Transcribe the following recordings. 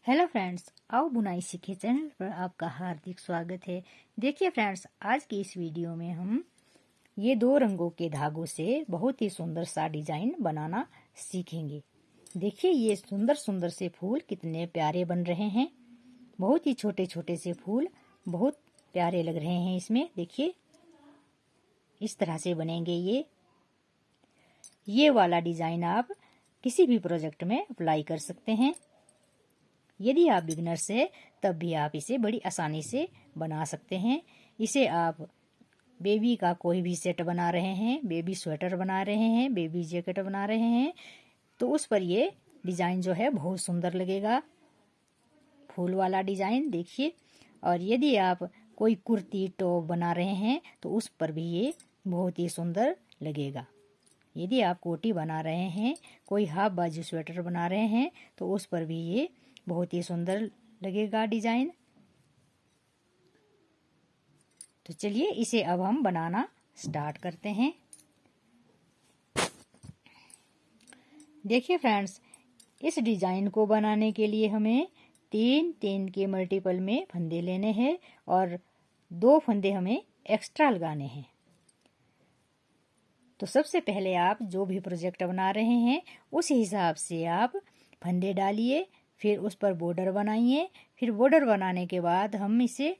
Hello friends, आओ बुनाई सीखे चैनल पर आपका हार्दिक स्वागत है। देखिए फ्रेंड्स, आज की इस वीडियो में हम ये दो रंगों के धागों से बहुत ही सुंदर सा डिजाइन बनाना सीखेंगे। देखिए ये सुंदर सुंदर से फूल कितने प्यारे बन रहे हैं। बहुत ही छोटे छोटे से फूल बहुत प्यारे लग रहे हैं इसमें। देखिए इस तरह से बनेंगे ये वाला डिजाइन आप किसी भी प्रोजेक्ट में अप्लाई कर सकते हैं। यदि आप बिगनर्स है तब भी आप इसे बड़ी आसानी से बना सकते हैं। इसे आप बेबी का कोई भी सेट बना रहे हैं, बेबी स्वेटर बना रहे हैं, बेबी जैकेट बना रहे हैं, तो उस पर ये डिजाइन जो है बहुत सुंदर लगेगा, फूल वाला डिजाइन। देखिए, और यदि आप कोई कुर्ती टॉप बना रहे हैं तो उस पर भी ये बहुत ही सुंदर लगेगा। यदि आप कोटी बना रहे हैं, कोई हाफ बाजू स्वेटर बना रहे हैं तो उस पर भी ये बहुत ही सुंदर लगेगा डिजाइन। तो चलिए इसे अब हम बनाना स्टार्ट करते हैं। देखिए फ्रेंड्स, इस डिजाइन को बनाने के लिए हमें 3 के मल्टीपल में फंदे लेने हैं और 2 फंदे हमें एक्स्ट्रा लगाने हैं। तो सबसे पहले आप जो भी प्रोजेक्ट बना रहे हैं उस हिसाब से आप फंदे डालिए, फिर उस पर बॉर्डर बनाइए। फिर बॉर्डर बनाने के बाद हम इसे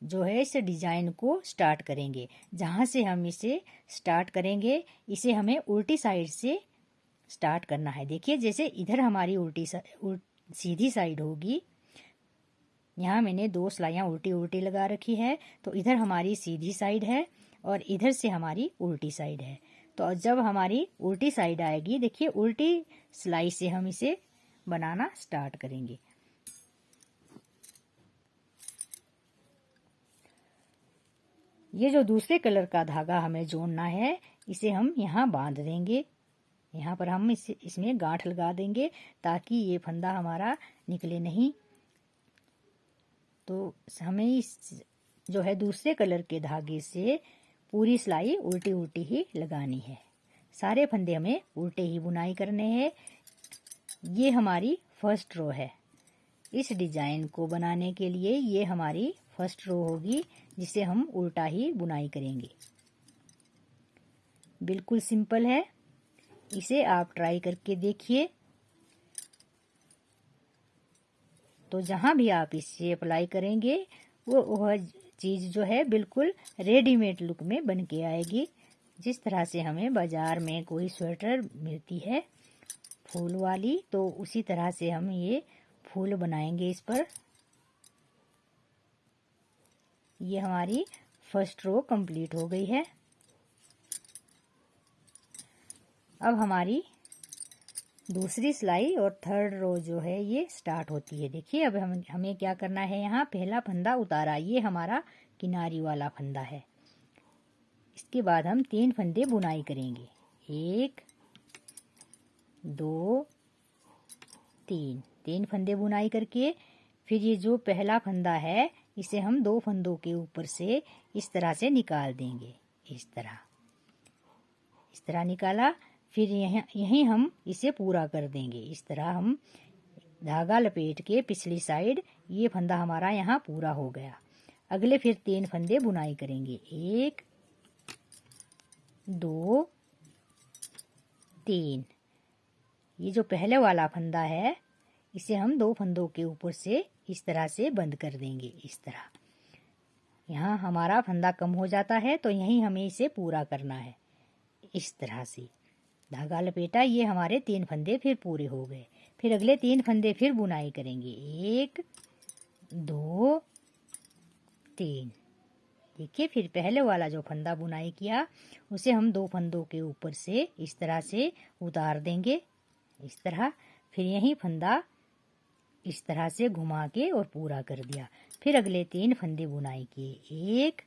जो है इस डिजाइन को स्टार्ट करेंगे। जहाँ से हम इसे स्टार्ट करेंगे इसे हमें उल्टी साइड से स्टार्ट करना है। देखिए जैसे इधर हमारी सीधी साइड होगी, यहाँ मैंने 2 सिलाइयाँ उल्टी उल्टी लगा रखी है, तो इधर हमारी सीधी साइड है और इधर से हमारी उल्टी साइड है। तो जब हमारी उल्टी साइड आएगी, देखिए उल्टी सिलाई से हम इसे बनाना स्टार्ट करेंगे। ये जो दूसरे कलर का धागा हमें जोड़ना है इसे हम यहाँ बांध देंगे। यहाँ पर हम इसमें गांठ लगा देंगे ताकि ये फंदा हमारा निकले नहीं। तो हमें इस जो है दूसरे कलर के धागे से पूरी सिलाई उल्टी उल्टी ही लगानी है। सारे फंदे हमें उल्टे ही बुनाई करने हैं। ये हमारी फर्स्ट रो है। इस डिजाइन को बनाने के लिए ये हमारी फर्स्ट रो होगी जिसे हम उल्टा ही बुनाई करेंगे। बिल्कुल सिंपल है, इसे आप ट्राई करके देखिए। तो जहां भी आप इसे अप्लाई करेंगे वह चीज जो है बिल्कुल रेडीमेड लुक में बन के आएगी। जिस तरह से हमें बाजार में कोई स्वेटर मिलती है फूल वाली, तो उसी तरह से हम ये फूल बनाएंगे इस पर। ये हमारी फर्स्ट रो कंप्लीट हो गई है। अब हमारी दूसरी सिलाई और थर्ड रो जो है ये स्टार्ट होती है। देखिए अब हमें क्या करना है, यहाँ पहला फंदा उतारा, ये हमारा किनारी वाला फंदा है। इसके बाद हम 3 फंदे बुनाई करेंगे, 1 2 3 फंदे बुनाई करके फिर ये जो पहला फंदा है इसे हम 2 फंदों के ऊपर से इस तरह से निकाल देंगे। इस तरह निकाला, फिर यहीं हम इसे पूरा कर देंगे। इस तरह हम धागा लपेट के पिछली साइड ये फंदा हमारा यहाँ पूरा हो गया। अगले फिर 3 फंदे बुनाई करेंगे, 1 2 3। ये जो पहले वाला फंदा है इसे हम 2 फंदों के ऊपर से इस तरह से बंद कर देंगे। इस तरह यहाँ हमारा फंदा कम हो जाता है तो यहीं हमें इसे पूरा करना है। इस तरह से धागा लपेटा, ये हमारे 3 फंदे फिर पूरे हो गए। फिर अगले 3 फंदे फिर बुनाई करेंगे, 1 2 3। देखिए फिर पहले वाला जो फंदा बुनाई किया उसे हम 2 फंदों के ऊपर से इस तरह से उतार देंगे। इस तरह फिर यही फंदा इस तरह से घुमा के और पूरा कर दिया। फिर अगले 3 फंदे बुनाई किए, 1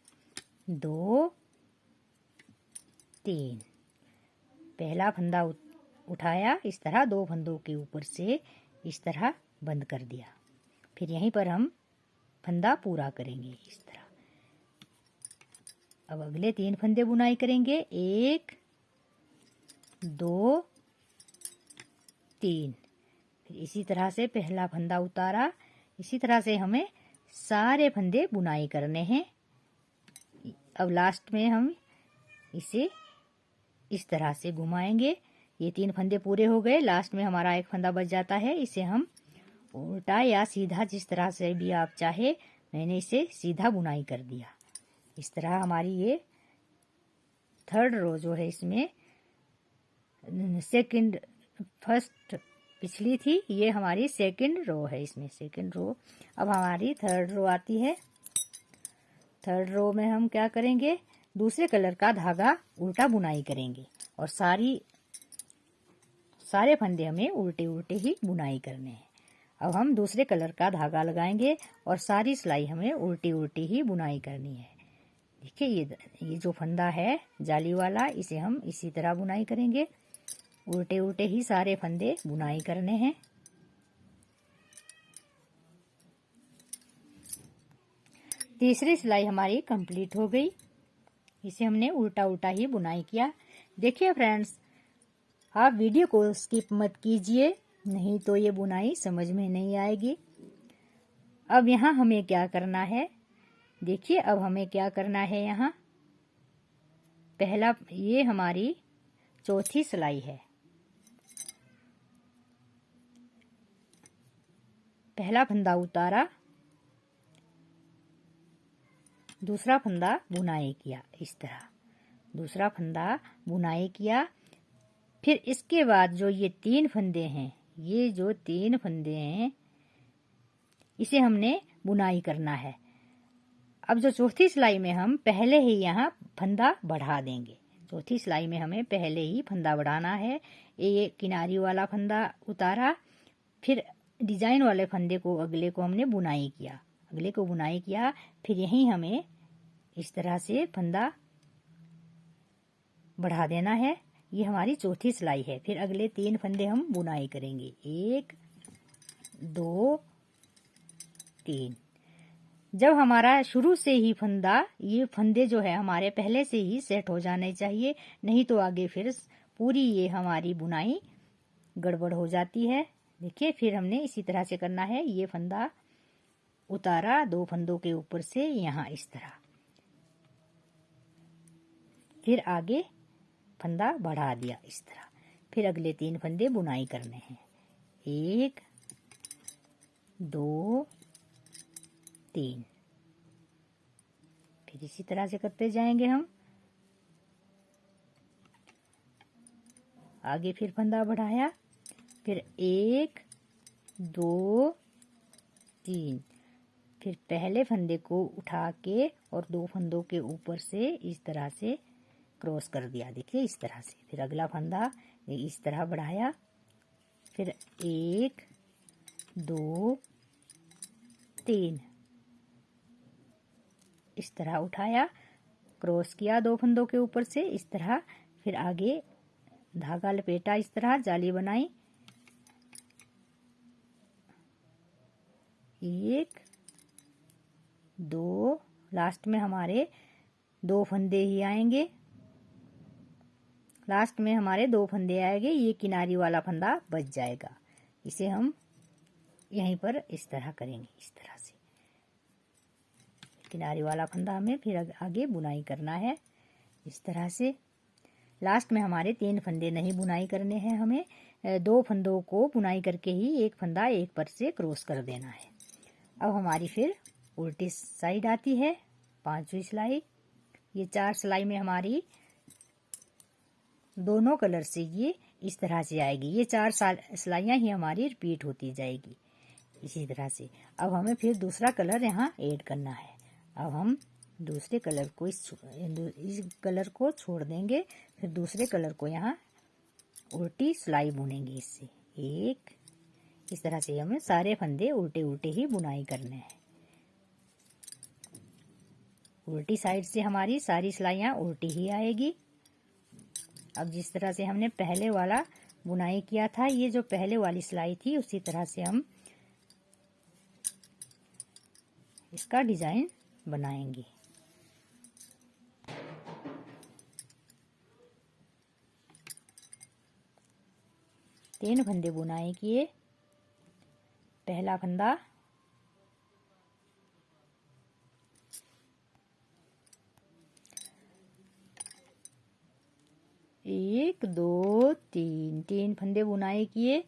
2 3। पहला फंदा उठाया, इस तरह 2 फंदों के ऊपर से इस तरह बंद कर दिया। फिर यहीं पर हम फंदा पूरा करेंगे इस तरह। अब अगले 3 फंदे बुनाई करेंगे, 1 2 3। फिर इसी तरह से पहला फंदा उतारा। इसी तरह से हमें सारे फंदे बुनाई करने हैं। अब लास्ट में हम इसे इस तरह से घुमाएंगे। ये 3 फंदे पूरे हो गए। लास्ट में हमारा एक फंदा बच जाता है। इसे हम उल्टा या सीधा, जिस तरह से भी आप चाहे, मैंने इसे सीधा बुनाई कर दिया। इस तरह हमारी ये 3rd रो जो है, इसमें फर्स्ट पिछली थी, ये हमारी 2nd रो है। इसमें 2nd रो। अब हमारी 3rd रो आती है। 3rd रो में हम क्या करेंगे, दूसरे कलर का धागा उल्टा बुनाई करेंगे और सारे फंदे हमें उल्टे उल्टे ही बुनाई करने हैं। अब हम दूसरे कलर का धागा लगाएंगे और सारी सिलाई हमें उल्टी उल्टी ही बुनाई करनी है। देखिए ये जो फंदा है जाली वाला, इसे हम इसी तरह बुनाई करेंगे। उल्टे उल्टे ही सारे फंदे बुनाई करने हैं। तीसरी सिलाई हमारी कंप्लीट हो गई। इसे हमने उल्टा उल्टा ही बुनाई किया। देखिए फ्रेंड्स, आप वीडियो को स्किप मत कीजिए, नहीं तो ये बुनाई समझ में नहीं आएगी। अब यहाँ हमें क्या करना है, देखिए अब हमें क्या करना है। यहाँ पहला, ये हमारी चौथी सिलाई है। पहला फंदा उतारा, दूसरा फंदा बुनाई किया, इस तरह दूसरा फंदा बुनाई किया। फिर इसके बाद जो ये 3 फंदे हैं, ये जो 3 फंदे हैं, इसे हमने बुनाई करना है। अब जो चौथी सिलाई में हम पहले ही यहाँ फंदा बढ़ा देंगे। चौथी सिलाई में हमें पहले ही फंदा बढ़ाना है। ये किनारी वाला फंदा उतारा, फिर डिजाइन वाले फंदे को, अगले को हमने बुनाई किया, अगले को बुनाई किया। फिर यहीं हमें इस तरह से फंदा बढ़ा देना है। ये हमारी चौथी सिलाई है। फिर अगले 3 फंदे हम बुनाई करेंगे, 1 2 3। जब हमारा शुरू से ही फंदा, ये फंदे जो है हमारे पहले से ही सेट हो जाने चाहिए, नहीं तो आगे फिर पूरी ये हमारी बुनाई गड़बड़ हो जाती है। देखिए फिर हमने इसी तरह से करना है। ये फंदा उतारा 2 फंदों के ऊपर से, यहाँ इस तरह, फिर आगे फंदा बढ़ा दिया इस तरह। फिर अगले 3 फंदे बुनाई करने हैं, 1 2 3। फिर इसी तरह से करते जाएंगे हम। आगे फिर फंदा बढ़ाया, फिर 1 2 3। फिर पहले फंदे को उठा के और 2 फंदों के ऊपर से इस तरह से क्रॉस कर दिया। देखिए इस तरह से। फिर अगला फंदा इस तरह बढ़ाया, फिर 1 2 3 इस तरह उठाया, क्रॉस किया 2 फंदों के ऊपर से इस तरह। फिर आगे धागा लपेटा, इस तरह जाली बनाई, 1 2। लास्ट में हमारे 2 फंदे ही आएंगे, लास्ट में हमारे 2 फंदे आएंगे। ये किनारी वाला फंदा बच जाएगा। इसे हम यहीं पर इस तरह करेंगे, इस तरह से किनारी वाला फंदा हमें फिर आगे बुनाई करना है इस तरह से। लास्ट में हमारे 3 फंदे नहीं बुनाई करने हैं, हमें 2 फंदों को बुनाई करके ही एक फंदा एक पर से क्रॉस कर देना है। अब हमारी फिर उल्टी साइड आती है, 5वीं सिलाई। ये 4 सिलाई में हमारी दोनों कलर से ये इस तरह से आएगी। ये 4 सिलाइयाँ ही हमारी रिपीट होती जाएगी इसी तरह से। अब हमें फिर दूसरा कलर यहाँ ऐड करना है। अब हम दूसरे कलर को इस कलर को छोड़ देंगे, फिर दूसरे कलर को यहाँ उल्टी सिलाई बुनेंगे इससे। 1 इस तरह से हमें सारे फंदे उल्टे उल्टे ही बुनाई करने हैं। उल्टी साइड से हमारी सारी सिलाइयाँ उल्टी ही आएगी। अब जिस तरह से हमने पहले वाला बुनाई किया था, ये जो पहले वाली सिलाई थी, उसी तरह से हम इसका डिजाइन बनाएंगे। तीन फंदे बुनाई किए, पहला फंदा, एक दो तीन, तीन फंदे बुनाई किए।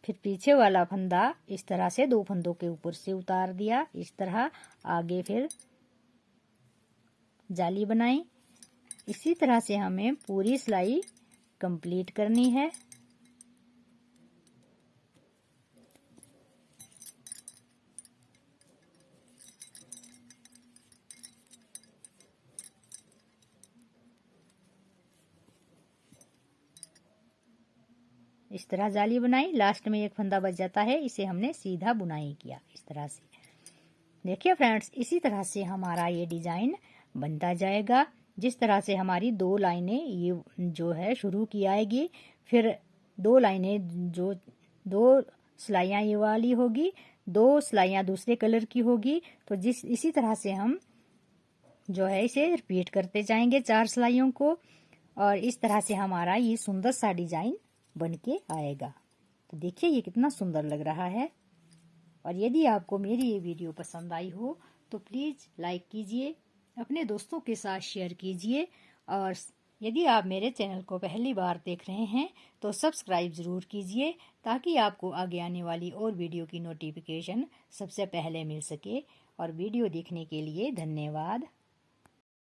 फिर पीछे वाला फंदा इस तरह से दो फंदों के ऊपर से उतार दिया, इस तरह आगे फिर जाली बनाई। इसी तरह से हमें पूरी सिलाई कंप्लीट करनी है। इस तरह जाली बनाई, लास्ट में एक फंदा बच जाता है, इसे हमने सीधा बुनाई किया इस तरह से। देखिए फ्रेंड्स, इसी तरह से हमारा ये डिजाइन बनता जाएगा। जिस तरह से हमारी दो लाइनें ये जो है शुरू की आएगी, फिर दो लाइनें जो दो सिलाइयाँ ये वाली होगी, दो सिलाइयाँ दूसरे कलर की होगी। तो इसी तरह से हम जो है इसे रिपीट करते जाएंगे 4 सिलाइयों को, और इस तरह से हमारा ये सुंदर सा डिजाइन बन के आएगा। तो देखिए ये कितना सुंदर लग रहा है। और यदि आपको मेरी ये वीडियो पसंद आई हो तो प्लीज़ लाइक कीजिए, अपने दोस्तों के साथ शेयर कीजिए, और यदि आप मेरे चैनल को पहली बार देख रहे हैं तो सब्सक्राइब ज़रूर कीजिए, ताकि आपको आगे आने वाली और वीडियो की नोटिफिकेशन सबसे पहले मिल सके। और वीडियो देखने के लिए धन्यवाद।